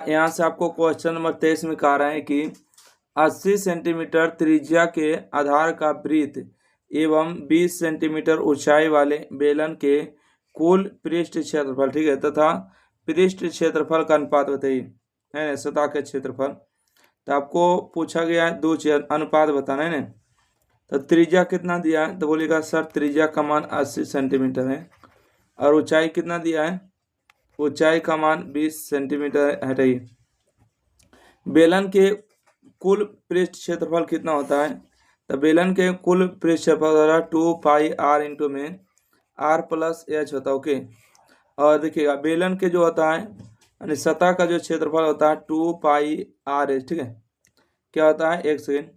यहाँ से आपको क्वेश्चन नंबर 23 में कह रहे हैं कि 80 सेंटीमीटर त्रिज्या के आधार का वृत्त एवं 20 सेंटीमीटर ऊंचाई वाले बेलन के कुल पृष्ठ क्षेत्रफल, ठीक है, तथा पृष्ठ क्षेत्रफल का अनुपात बताइए, है ना, सतह के क्षेत्रफल। तो आपको पूछा गया है दो चीज अनुपात बताना है ना। तो त्रिज्या कितना दिया है, तो बोलेगा सर त्रिज्या का मान 80 सेंटीमीटर है और ऊंचाई कितना दिया है, ऊंचाई का मान 20 सेंटीमीटर हटाइए। बेलन के कुल पृष्ठ क्षेत्रफल कितना होता है, तो बेलन के कुल पृष्ठ क्षेत्रफल 2 पाई आर इंटू में आर प्लस एच होता है। ओके, और देखिएगा बेलन के जो होता है यानी सतह का जो क्षेत्रफल होता है 2 पाई आर एच, ठीक है, क्या होता है, एक सेकेंड,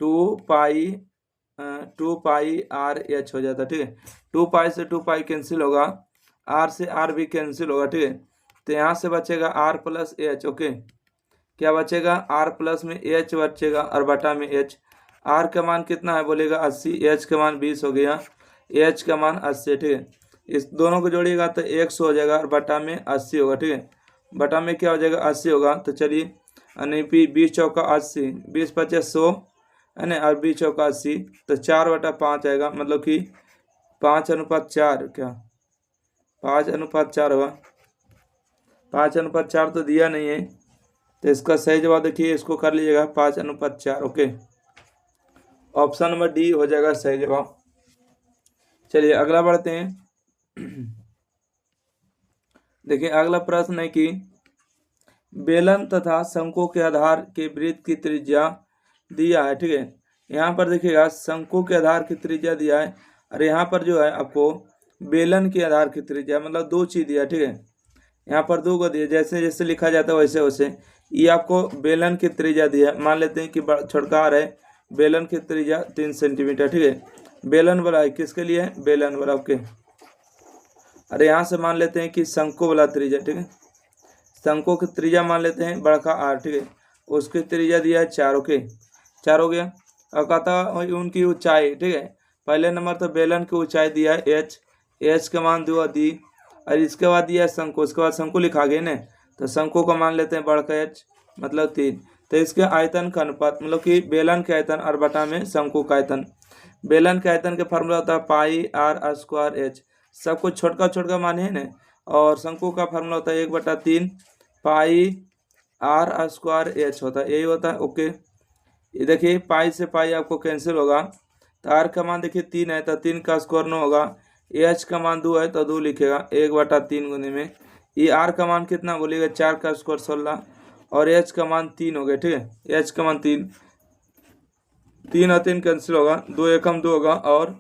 2 पाई आर एच हो जाता है, ठीक है। 2 पाई से 2 पाई कैंसिल होगा, आर से आर भी कैंसिल होगा, ठीक है। तो यहाँ से बचेगा आर प्लस एच। ओके, क्या बचेगा, आर प्लस में एच बचेगा और बटा में एच। आर का मान कितना है, बोलेगा 80, एच का मान 20 हो गया, एच का मान 80, ठीक है। इस दोनों को जोड़िएगा तो 100 हो जाएगा और बटा में 80 होगा, ठीक है। बटा में क्या हो जाएगा, 80 होगा। तो चलिए, यानी 20 चौका 80, 20 पचे 100 है ना, और 20 चौका 80, तो 4/5 आएगा, मतलब कि 5:4, क्या 5:4 होगा। 5:4 तो दिया नहीं है, तो इसका सही जवाब देखिए, इसको कर लीजिएगा 5:4। ओके, ऑप्शन नंबर डी हो जाएगा सही जवाब। चलिए अगला बढ़ते हैं। देखिए अगला प्रश्न है कि बेलन तथा शंकु के आधार के वृत्त की त्रिज्या दिया है, ठीक है। यहाँ पर देखिएगा शंकु के आधार की त्रिज्या दिया है और यहाँ पर जो है आपको बेलन के आधार की त्रिज्या, मतलब दो चीज दिया, ठीक है। यहाँ पर दो को दिया, जैसे जैसे लिखा जाता है वैसे वैसे। ये आपको बेलन की त्रिज्या दिया है, मान लेते हैं कि छोटकार है, बेलन की त्रिज्या 3 सेंटीमीटर, ठीक है। बेलन वाला है, किसके लिए है, बेलन वाला। ओके, अरे यहाँ से मान लेते हैं कि शंकु वाला त्रिज्या, ठीक है, शंकु की त्रिज्या मान लेते हैं बड़का आर, ठीक है, उसकी त्रिज्या दिया है 4। ओके, 4 हो गया। और कहता उनकी ऊंचाई, ठीक है, पहले नंबर तो बेलन की ऊंचाई दिया है एच, एच का मान दो दी, और इसके बाद दिया है शंकु, उसके बाद शंकु लिखा गया ना, तो शंकु को मान लेते हैं बड़का एच, मतलब 3। तो इसके आयतन का अनुपात, मतलब कि बेलन के आयतन और बटा में शंकु का आयतन। बेलन के आयतन के फार्मूला होता है पाई आर स्क्वायर एच, सब कुछ छोटका छोटका माने है ना। और शंकु का फार्मूला होता है 1/3 पाई आर स्क्वायर एच होता है, यही होता है। ओके, ये देखिए पाई से पाई आपको कैंसिल होगा, तो आर का मान देखिए 3 है, तो 3 का स्क्वायर 9 होगा। एच का मान 2 है, तो 2 लिखेगा 1/3 गुने में। ये आर का मान कितना बोलिएगा, 4 का स्क्वायर 16, और एच का मान 3 हो गया, ठीक है। एच का मान 3, 3 और 3 कैंसिल होगा, 2 एकम 2 होगा, और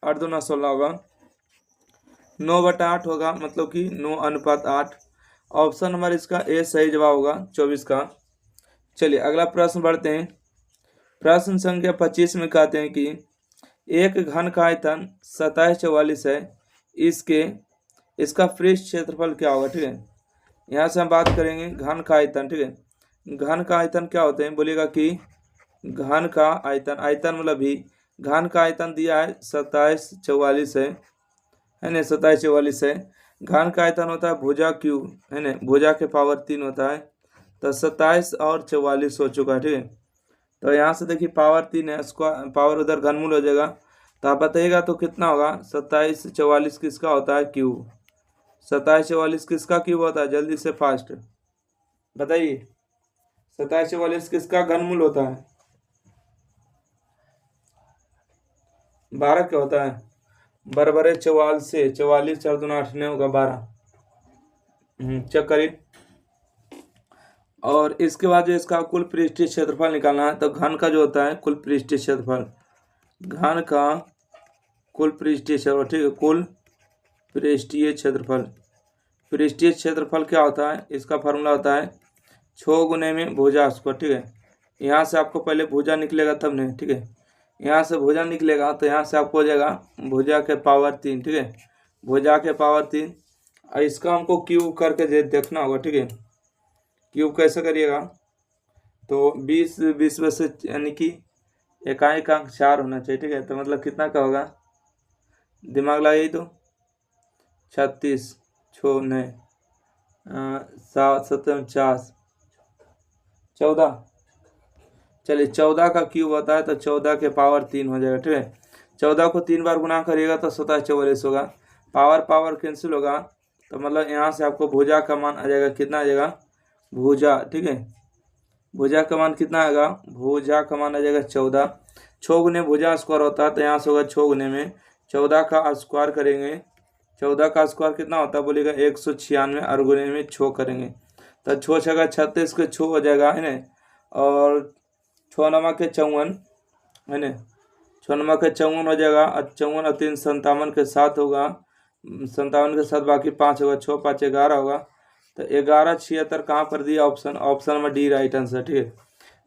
8 दूना 16 होगा, 9/8 होगा, मतलब कि 9:8। ऑप्शन नंबर इसका ए सही जवाब होगा 24 का। चलिए अगला प्रश्न बढ़ते हैं। प्रश्न संख्या 25 में कहते हैं कि एक घन का आयतन 2744 है, इसका पृष्ठ क्षेत्रफल क्या होगा, ठीक है। यहाँ से हम बात करेंगे घन का आयतन, ठीक है। घन का आयतन क्या होते हैं, बोलिएगा कि घन का आयतन, आयतन मतलब भी, घन का आयतन दिया है 2744 है ना, 2744 है। घन का आयतन होता है भुजा क्यू, है ना, भुजा के पावर 3 होता है, तो 27 और 44 हो चुका है, ठीक है। तो यहाँ से देखिए पावर 3 है, स्क्वायर पावर उधर घनमूल हो जाएगा, तो आप बताइएगा तो कितना होगा, 27 44 किसका होता है, क्यूब। 27 44 किसका क्यूब होता है, जल्दी से फास्ट बताइए, 27 44 किसका घनमूल होता है, 12 क्या होता है, बराबर है 44 से 44, 4 दूना 8 नहीं होगा 12। चेक करिए। और इसके बाद जो इसका कुल पृष्ठीय क्षेत्रफल निकालना है, तो घन का जो होता है कुल पृष्ठीय क्षेत्रफल, घन का कुल पृष्ठीय क्षेत्रफल, ठीक है, कुल पृष्ठीय क्षेत्रफल। पृष्ठीय क्षेत्रफल क्या होता है, इसका फार्मूला होता है 6 गुने में भुजा स्क्वायर, ठीक है। यहाँ से आपको पहले भुजा निकलेगा तब नहीं, ठीक है, यहाँ से भुजा निकलेगा, तो यहाँ से आपको हो जाएगा भुजा के पावर 3, ठीक है, भुजा के पावर 3। और इसका हमको क्यूब करके देखना होगा, ठीक है। क्यूब कैसे करिएगा, तो 20 में से यानी कि एकाएक अंक 4 होना चाहिए, ठीक है, तो मतलब कितना का होगा, दिमाग लगाइए, तो 36 6 नहीं 7 7 49 14। चलिए 14 का क्यूब होता है तो 14 के पावर 3 हो जाएगा, ठीक है। 14 को 3 बार गुना करिएगा तो 27 होगा। पावर पावर कैंसिल होगा तो मतलब यहाँ से आपको भुजा का मान आ जाएगा, कितना आ जाएगा भुजा, ठीक है। भुजा का मान कितना आएगा, भुजा का मान आ जाएगा 14। 6 गुने भुजा स्क्वायर होता है तो यहाँ से होगा 6 गुने में 14 का स्क्वायर करेंगे। 14 का स्क्वायर कितना होता है बोलिएगा 196 और गुने में 6 करेंगे तो 6 छः 36 के 6 हो जाएगा, है ना। और 6 नवा के 54, है ना। 6 नवा के 54 हो जाएगा और 54 और 3 57 के 7 होगा, 57 के 7 बाकी 5 होगा, 6 5 11 होगा तो 1176 कहाँ पर दिया ऑप्शन, ऑप्शन में डी राइट आंसर, ठीक है।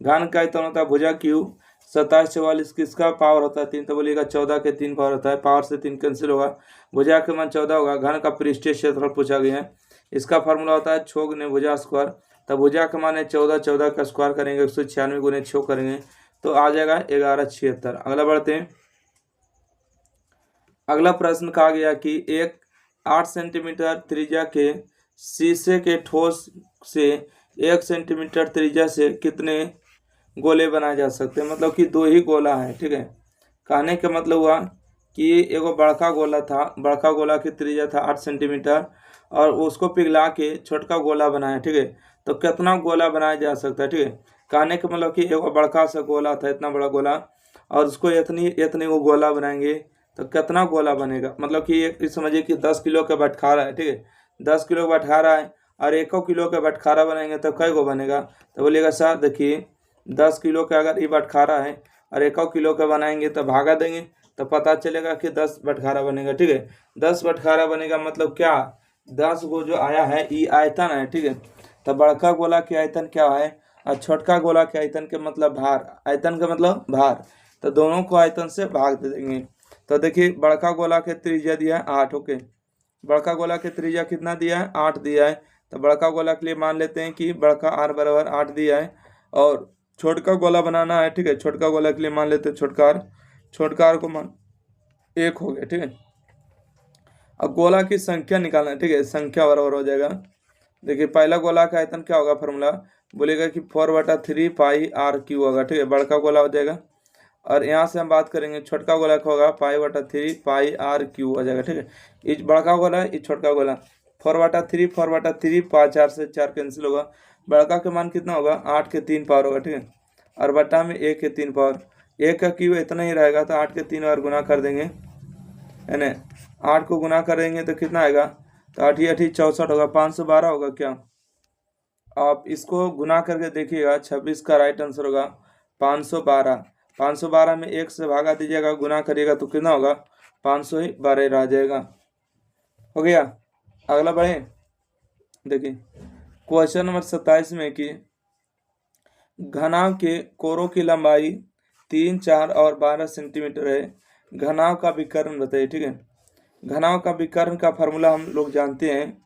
घन का आयतन होता है भुजा क्यूब 27 44 किसका पावर होता है 3 तो बोलिएगा 14 के 3 पावर होता है, पावर से 3 कैंसिल होगा, भुजा के मान 14 होगा। घन का पृष्ठीय क्षेत्रफल पूछा गया है, इसका फॉर्मूला होता है 6 गुने भुजा स्क्वायर, तो भुजा का मान है 14, 14 का स्क्वायर करेंगे 196 गुने 6 करेंगे तो आ जाएगा 1176। अगला बढ़ते हैं। अगला प्रश्न कहा गया कि एक 8 सेंटीमीटर त्रिज्या के शीशे के ठोस से 1 सेंटीमीटर त्रिज्या से कितने गोले बनाए जा सकते हैं, मतलब कि 2 ही गोला है, ठीक है। कहने का मतलब हुआ कि एगो बड़का गोला था, बड़का गोला की त्रिज्या था 8 सेंटीमीटर और उसको पिघला के छोटका गोला बनाया, ठीक है। तो कितना गोला बनाया जा सकता है, ठीक है। कहने का मतलब कि एगो बड़का सा गोला था, इतना बड़ा गोला, और उसको इतनी वो गोला बनाएंगे तो कितना गोला बनेगा, मतलब कि एक समझिए कि 10 किलो का बटखारा है, ठीक है। 10 किलो का बटखारा है और 1 किलो का बटखारा बनाएंगे तो कई गो बनेगा, तो बोलिएगा सर देखिए 10 किलो का अगर ये बटखारा है और 1 किलो का बनाएंगे तो भागा देंगे तो पता चलेगा कि 10 बटखारा बनेगा, ठीक है। 10 बटखारा बनेगा मतलब क्या, 10 गो जो आया है ये आयतन है, ठीक है। तो बड़का गोला के आयतन क्या है और छोटका गोला के आयतन के मतलब भार, आयतन का मतलब भार, तो दोनों को आयतन से भाग दे देंगे। तो देखिए बड़का गोला के त्रिज्या दिया है 8, ओके। बड़का गोला के त्रिज्या कितना दिया है 8 दिया है, तो बड़का गोला के लिए मान लेते हैं कि बड़का r बराबर 8 दिया है और छोटका गोला बनाना है, ठीक है। छोटका गोला के लिए मान लेते हैं छोटका r को मान 1 हो गया, ठीक है। अब गोला की संख्या निकालना है, ठीक है, संख्या बराबर हो जाएगा। देखिए पहला गोला का आयतन क्या होगा, फॉर्मूला बोलेगा कि 4/3 पाई r क्यू होगा, ठीक है, बड़का गोला हो जाएगा। और यहाँ से हम बात करेंगे छोटका गोला का होगा 5/3 पाई r क्यू हो जाएगा, ठीक है। ये बड़का गोला ये छोटका गोला 4/3 5 4 से 4 कैंसिल होगा, बड़का के मान कितना होगा 8 के 3 पावर होगा, ठीक है। और बटा में 1 के 3 पावर, 1 का क्यू इतना ही रहेगा तो 8 के 3 बार गुना कर देंगे, है ना। 8 को गुना करेंगे तो कितना आएगा, तो 8 8 64 होगा, 512 होगा क्या। आप इसको गुना करके देखिएगा 26 का राइट आंसर होगा 512। 512 में 1 से भागा दीजिएगा, गुना करिएगा तो कितना होगा 512 रह जाएगा, हो गया। अगला बढ़े, देखिए क्वेश्चन नंबर 27 में कि घनाभ के कोरों की लंबाई 3 4 और 12 सेंटीमीटर है, घनाभ का विकर्ण बताइए, ठीक है। घनाभ का विकर्ण का फार्मूला हम लोग जानते हैं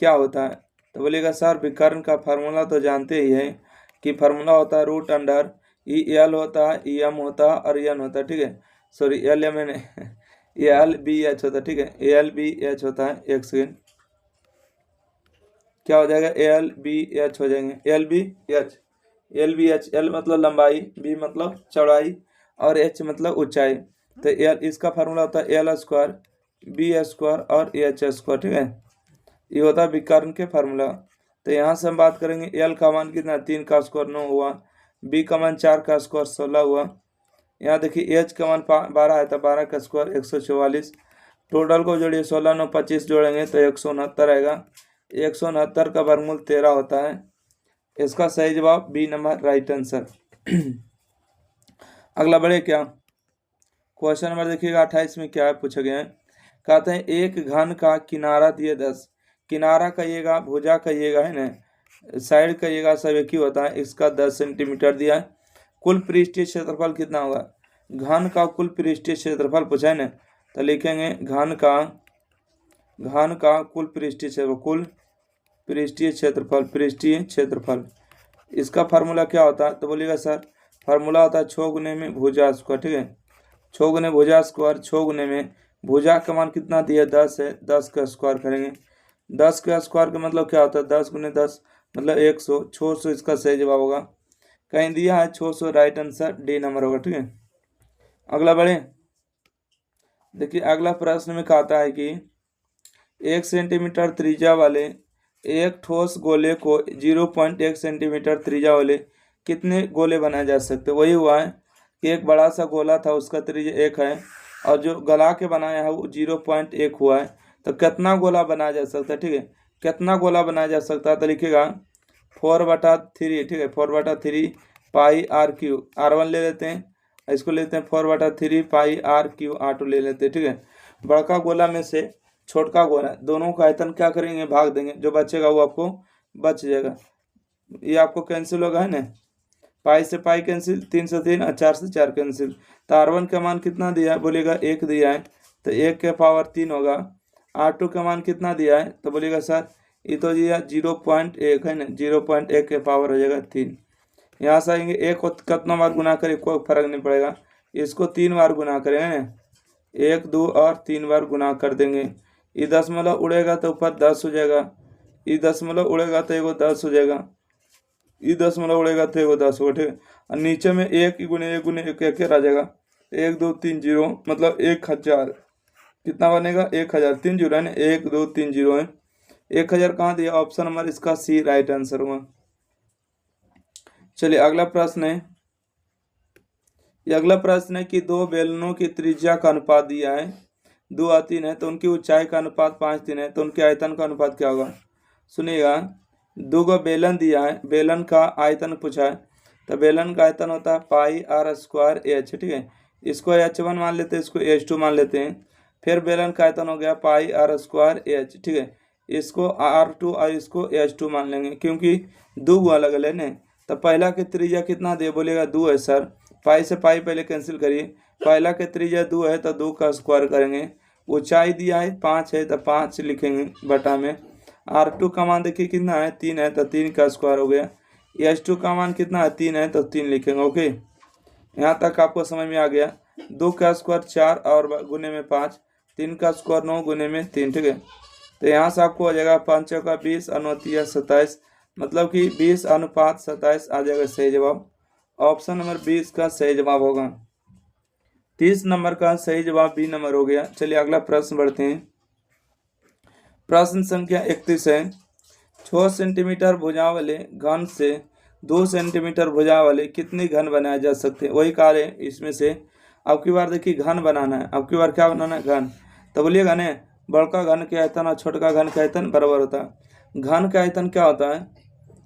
क्या होता है, तो बोलिएगा सर विकर्ण का फार्मूला तो जानते ही है कि फार्मूला होता है रूट अंडर ई एल होता है, ई एम होता है और एन होता है, ठीक है। Sorry L M N L B H होता है, ठीक है, एल बी एच होता है। एक सेकेंड, क्या हो जाएगा एल बी एच हो जाएंगे, L B H, L B H, L मतलब लंबाई, बी मतलब चौड़ाई और एच मतलब ऊंचाई। तो एल इसका फार्मूला होता है एल स्क्वायर बी स्क्वायर और एच स्क्वायर, ठीक है। ये होता है विकर्ण के फार्मूला। तो यहाँ से हम बात करेंगे एल का मान कितना 3 का स्क्वायर 9 हुआ, बी का मान 4 का स्क्वायर 16 हुआ, यहाँ देखिए एच का मान 12 है तो 12 का स्क्वायर 144, टोटल को जोड़िए 16 9 25 जोड़ेंगे तो 169 आएगा। 169 का वर्गमूल 13 होता है, इसका सही जवाब बी नंबर राइट आंसर। अगला बढ़े क्या, क्वेश्चन नंबर देखिएगा 28 में क्या है पूछा गया है, कहते हैं एक घन का किनारा दिए 10, किनारा कहिएगा भुजा कहिएगा, है ना, साइड कहिएगा सब एक ही होता है, इसका 10 सेंटीमीटर दिया है। कुल पृष्ठीय क्षेत्रफल कितना होगा, घन का कुल पृष्ठीय क्षेत्रफल पूछा है ना, तो लिखेंगे घन का कुल पृष्ठीय क्षेत्रफल, कुल पृष्ठीय क्षेत्रफल, इसका फार्मूला क्या होता है, तो बोलिएगा सर फार्मूला होता है 6 गुने में भुजा स्क्वायर, ठीक है। 6 गुने भुजा स्क्वायर, 6 गुने में भुजा का मान कितना दिया 10 है, 10 का स्क्वायर करेंगे, 10 का स्क्वायर का मतलब क्या होता है 10 गुने 10 मतलब 100, 600 इसका सही जवाब होगा। कहीं दिया है 600, राइट आंसर डी नंबर होगा। ठीक है, अगला बढ़े। देखिए अगला प्रश्न में कहता है कि 1 सेंटीमीटर त्रिज्या वाले एक ठोस गोले को 0.1 सेंटीमीटर त्रिज्या वाले कितने गोले बनाए जा सकते। वही हुआ है कि एक बड़ा सा गोला था, उसका त्रिज्या 1 है और जो गला के बनाया है वो 0.1 हुआ है, तो कितना गोला बनाया जा सकता है। ठीक है, कितना गोला बनाया जा सकता है, तो लिखिएगा 4/3। ठीक है, 4/3 पाई आर क्यू, R1 ले लेते हैं, इसको लेते हैं 4/3 पाई आर क्यू R2 ले लेते हैं। ठीक है, बड़का गोला में से छोटका गोला, दोनों का आयतन क्या करेंगे, भाग देंगे, जो बचेगा वो आपको बच जाएगा। ये आपको कैंसिल होगा है ना, पाई से पाई कैंसिल, 3 से 3 और 4 से 4 कैंसिल। तो R1 का मान कितना दिया है, बोलेगा 1 दिया है, तो 1 के पावर 3 होगा। R2 का मान कितना दिया है, तो बोलेगा सर ये तो दिया 0.1 है ना, 0.1 के पावर हो जाएगा 3। यहाँ से आएंगे 1 को कितना बार गुना करें, कोई फर्क नहीं पड़ेगा, इसको 3 बार गुना करेंगे, 1 2 और 3 बार गुना कर देंगे। ये दशमलव उड़ेगा तो ऊपर 10 हो जाएगा, ये दशमलव उड़ेगा तो एगो 10 हो जाएगा, ये दशमलव उड़ेगा तो एगो 10 होगा। ठीक है, और नीचे में 1 गुने 1 गुने 1 1 आ जाएगा, 1 2 3 0 मतलब 1000। कितना बनेगा, 1000, 3 जीरो है ना, 1 2 3 0 है, 1000 कहाँ दिया, ऑप्शन नंबर इसका सी राइट आंसर हुआ। चलिए अगला प्रश्न है, ये अगला प्रश्न है कि दो बेलनों की त्रिज्या का अनुपात दिया है 2:3 है, तो उनकी ऊंचाई का अनुपात 5:3 है, तो उनके आयतन का अनुपात क्या होगा। सुनिएगा, दो गो बेलन दिया है, बेलन का आयतन पूछा है, तो बेलन का आयतन होता है पाई आर स्क्वायर एच। ठीक है, इसको H1 मान लेते हैं, इसको H2 मान लेते हैं, फिर बेलन का आयतन हो गया पाई आर स्क्वायर एच। ठीक है, इसको R2 और इसको H2 मान लेंगे, क्योंकि दो गो अलग अलग है। तो पहला के त्रिज्या कितना दे, बोलेगा 2 है सर, पाई से पाई पहले कैंसिल करिए, पहला के त्रिज्या 2 है तो 2 का स्क्वायर करेंगे, ऊंचाई दिया है 5 है तो 5 लिखेंगे बटा में, R2 का मान देखिए कितना है, 3 है तो 3 का स्क्वायर हो गया, H2 का मान कितना है, 3 है तो 3 लिखेंगे। ओके, यहाँ तक आपको समझ में आ गया। 2 का स्क्वायर 4 और गुने में 5, 3 का स्क्वायर 9 गुने में 3। ठीक है, तो यहाँ से आपको आ जाएगा 5 का 20 और 9 27, मतलब कि 20:27 आ जाएगा सही जवाब। ऑप्शन नंबर 20 का सही जवाब होगा। 30 नंबर का सही जवाब बी नंबर हो गया। चलिए अगला प्रश्न बढ़ते हैं। प्रश्न संख्या 31 है, 6 सेंटीमीटर भुजा वाले घन से 2 सेंटीमीटर भुजा वाले कितने घन बनाए जा सकते हैं। वही कार्य है, इसमें से अब की बार देखिए घन बनाना है, अब की बार क्या बनाना है, घन। तो बोलिएगा ना, बड़का घन के आयतन और छोटका घन के आयतन बराबर होता है। घन का आयतन क्या होता है,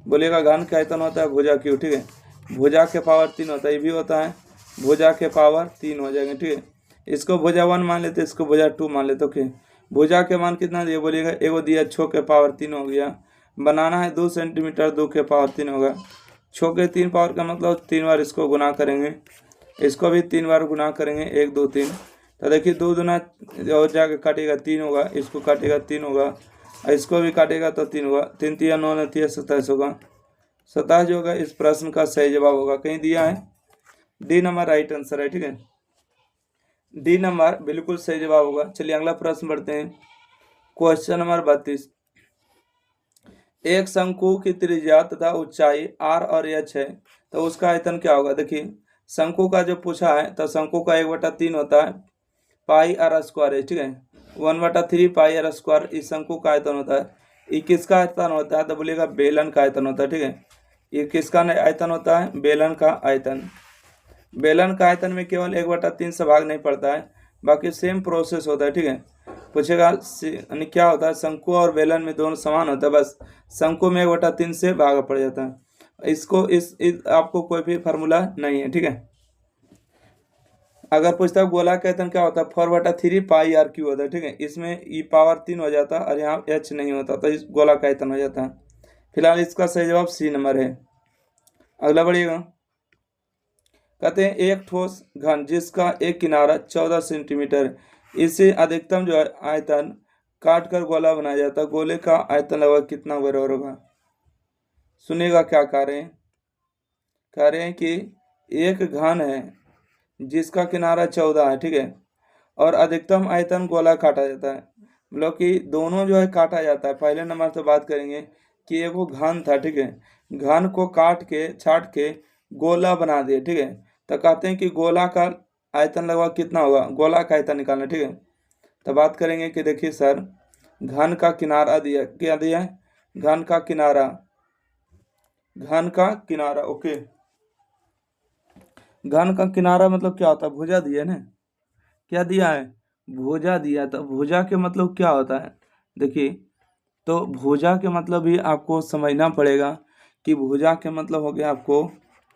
बोलिएगा घन का आयतन होता है भुजा क्यू। ठीक है, भुजा के पावर 3 होता है, ये भी होता है भुजा के पावर 3 हो जाएंगे। ठीक है, इसको भुजा 1 मान लेते, इसको भुजा 2 मान लेते। ओके, भुजा के मान कितना दिया, बोलिएगा एगो दिया 6 के पावर 3 हो गया, बनाना है 2 सेंटीमीटर, 2 के पावर 3 होगा, 6 के 3 पावर का मतलब 3 बार इसको गुना करेंगे, इसको भी 3 बार गुना करेंगे, 1 2 3। तो देखिए 2 दूना और जाके काटेगा 3 होगा, इसको काटेगा 3 होगा, इसको भी काटेगा तो 3 होगा, 3 3 9 9 27 होगा, 27 जो होगा इस प्रश्न का सही जवाब होगा। कहीं दिया है डी नंबर राइट आंसर है। ठीक है, डी नंबर बिल्कुल सही जवाब होगा। चलिए अगला प्रश्न बढ़ते हैं। क्वेश्चन नंबर 32, एक शंकु की त्रिज्या तथा ऊंचाई R और H है, तो उसका आयतन क्या होगा। देखिए शंकु का जो पूछा है, तो शंकु का 1/3 होता है पाई आर स्क्वायर है। ठीक है, 1/3 पाई आर स्क्वायर इस शंकु का आयतन होता है। ये किसका आयतन होता है, तो बोलिएगा बेलन का आयतन होता है। ठीक है, ये किसका आयतन होता है, बेलन का आयतन। बेलन का आयतन में केवल 1/3 से भाग नहीं पड़ता है, बाकी सेम प्रोसेस होता है। ठीक है, पूछेगा यानी क्या होता है, शंकु और बेलन में दोनों समान होता है, बस शंकु में 1/3 से भाग पड़ जाता है। इसको इस आपको कोई भी फार्मूला नहीं है। ठीक है, अगर पूछता है गोला का आयतन क्या होता है, 4/3 पाई आर क्यू होता है। ठीक है, इसमें ई पावर 3 हो जाता है और यहाँ H नहीं होता, तो इस गोला का आयतन हो जाता है। फिलहाल इसका सही जवाब सी नंबर है। अगला बढ़िएगा, कहते हैं एक ठोस घन जिसका एक किनारा 14 सेंटीमीटर, इसे अधिकतम जो है आयतन काट कर गोला बनाया जाता है, गोले का आयतन लगभग कितना बराबर होगा। सुनिएगा क्या कह रहे हैं, कह रहे हैं कि एक घन है जिसका किनारा 14 है। ठीक है, और अधिकतम आयतन गोला काटा जाता है, मतलब कि दोनों जो है काटा जाता है। पहले नंबर से बात करेंगे कि एगो घन था। ठीक है, घन को काट के छाट के गोला बना दिए, ठीक है। तो कहते हैं कि गोला का आयतन लगभग कितना होगा, गोला का आयतन निकालना, ठीक है। तो बात करेंगे कि देखिए सर, घन का किनारा दिया, क्या दिया है, घन का किनारा, घन का किनारा, ओके। घन का किनारा मतलब क्या होता है, भुजा दिया ना, क्या दिया है, भुजा दिया। तो भुजा के मतलब क्या होता है, देखिए, तो भुजा के मतलब भी आपको समझना पड़ेगा कि भुजा के मतलब हो गया आपको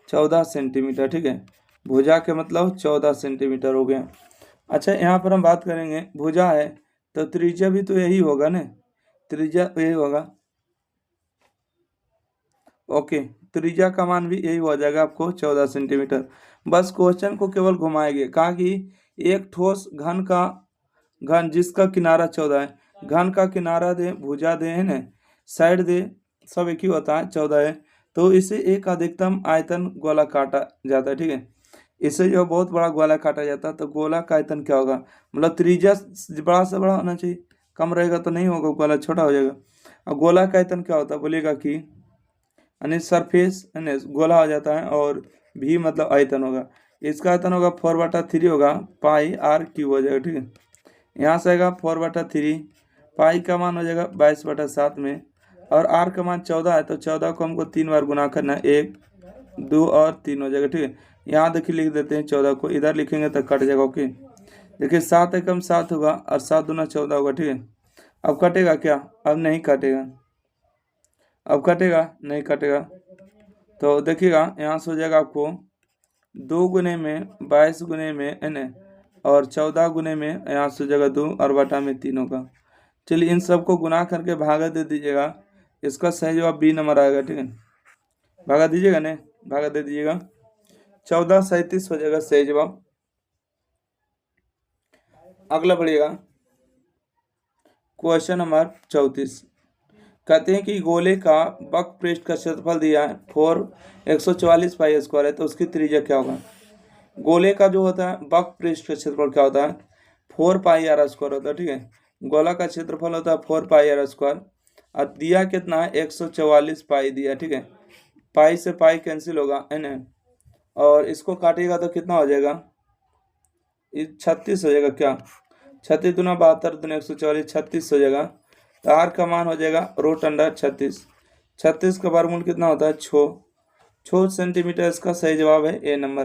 14 सेंटीमीटर, ठीक है। भुजा के मतलब 14 सेंटीमीटर हो गया। अच्छा, यहाँ पर हम बात करेंगे, भुजा है तो त्रिज्या भी तो यही होगा ना, त्रिज्या यही होगा, ओके। त्रिज्या का मान भी यही हो जाएगा आपको 14 सेंटीमीटर। बस क्वेश्चन को केवल घुमाएंगे, कहा कि एक ठोस घन का, घन जिसका किनारा 14 है, घन का किनारा दे, भुजा दे, है ना, साइड दे, सब एक ही होता है, 14 है, तो इसे एक अधिकतम आयतन गोला काटा जाता है, ठीक है। इससे जो बहुत बड़ा गोला काटा जाता है, तो गोला का आयतन क्या होगा, मतलब त्रिज्या बड़ा से बड़ा होना चाहिए, कम रहेगा तो नहीं होगा, गोला छोटा हो जाएगा। और गोला का आयतन क्या होता है, बोलिएगा कि यानी सरफेस यानी गोला हो जाता है, और भी मतलब आयतन होगा, इसका आयतन होगा 4/3 होगा, पाई आर क्यूब हो जाएगा, ठीक है। यहाँ से आएगा 4/3, पाई का मान हो जाएगा 22/7 में, और आर का मान 14 है, तो 14 को हमको 3 बार गुना करना है, 1 2 और 3 हो जाएगा, ठीक है। यहाँ देखिए लिख देते हैं 14 को, इधर लिखेंगे तो कट जाएगा, ओके। देखिए 7 एकम 7 होगा, और 7 दूना 14 होगा, ठीक है। अब कटेगा क्या, अब नहीं कटेगा, अब कटेगा नहीं कटेगा। तो देखिएगा यहाँ से हो जाएगा आपको 2 गुने में 22 गुने में n, और 14 गुने में यहाँ से हो जाएगा 2, और बटा में 3 होगा। चलिए इन सबको गुना करके भागा दे दीजिएगा, इसका सही जवाब बी नंबर आएगा, ठीक है। भागा दीजिएगा ने, भागा दे दीजिएगा, 1437 हो जाएगा सही जवाब। अगला बढ़िएगा, क्वेश्चन नंबर 34। कहते हैं कि गोले का वक्र पृष्ठ का क्षेत्रफल दिया है 144 पाई स्क्वायर है, तो उसकी त्रिज्या क्या होगा। गोले का जो होता है वक्र पृष्ठ का क्षेत्रफल क्या होता है, 4 पाई आर स्क्वायर होता है, ठीक है। गोला का क्षेत्रफल होता है 4 पाई आर स्क्वायर, और दिया कितना है, 144 पाई दिया, ठीक है। पाई से पाई कैंसिल होगा, है ना, और इसको काटिएगा तो कितना हो जाएगा, 36 हो जाएगा, क्या 36 दूना 72 दूना 144, 36 हो जाएगा। तो आर का मान हो जाएगा √36, 36 का वर्गमूल कितना होता है, 6 सेंटीमीटर, इसका सही जवाब है ए नंबर।